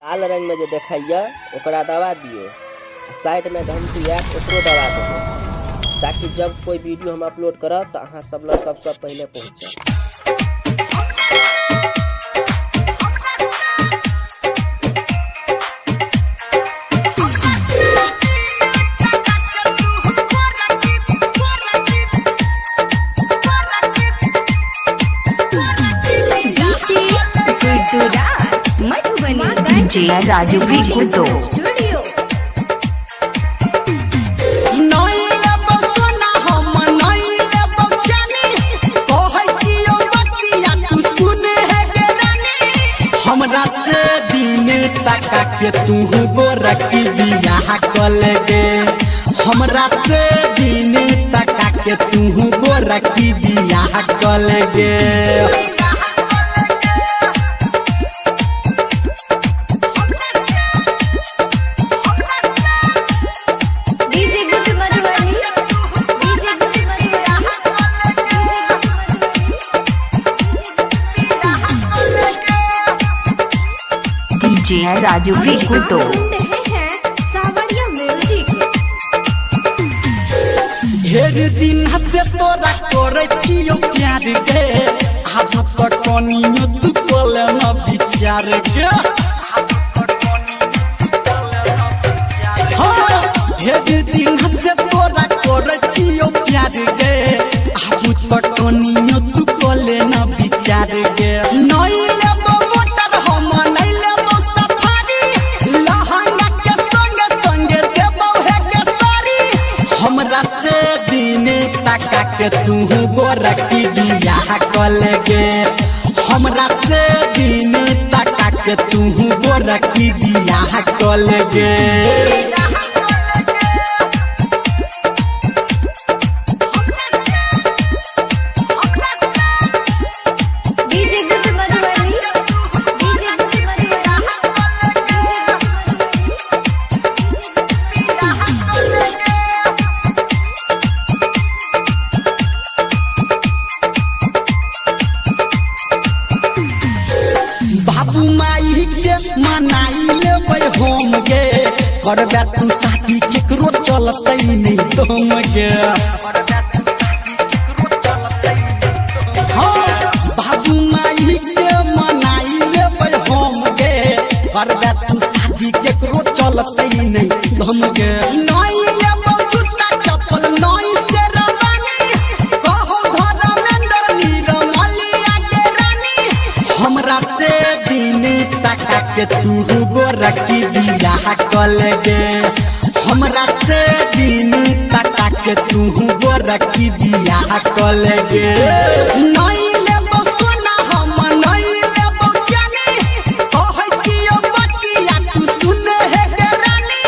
लाल रंग में जो देखिए ओकरा दबा दिए, साइड में घंटी ऐप ओकरो दबा देंगे, ताकि जब कोई वीडियो हम अपलोड करब तो अहाँ सब लोग सबसे पहले पहुँचे। DJ राजू बिकुतो हमरा से दिन तका के तू गोरखी बियाह कल गे, हमरा से दिन तका के तू गोरखी बियाह कल गे। DJ राजू बिकुतो ढेर दिन से तोरा करे छियो प्यार के, अब तो कनियो तू बोले न विचार के। ढेर दिन से तोरा करे छियो प्यार के, अब तो कनियो तू बोले न विचार के। नहीं लेबो मोटर हम नहीं लेबो सफारी, लहंगा के संगे संगे देबो है के सारी। हमरा से दिन तका के तू गोरखी बियाह कल गे, हमरा से दिन तका के तू गोरखी बियाह कल गे। बाबू माई के मनाई लेबै हम गे, करबे तू शादी केकरो चलतै नहीं तुम गे। बाबू माई के मनाई लेबै हम गे, करबे तू शादी केकरो चलतै नहीं तुम गे। नहीं लेबो जूता चप्पल नहीं से रवानी, कहो धर्मेंद्र नीरमलिया के रानी। हमरा से दिन तका के तू गोरखी बियाह कल गे, हमरा से दिन तका के तू गोरखी बियाह कल गे। नहीं लेबो सोना हम नहीं लेबो जानी, कहै छियो बतिया तू सुने है के रानी।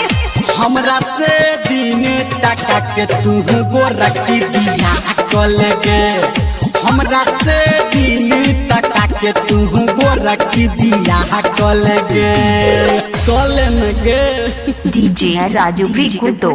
हमरा से दिन तका के तू गोरखी बियाह कल गे, हमरा से दिन तका के तू गोरखी बियाह कल गे। DJ राजू बिकुतो।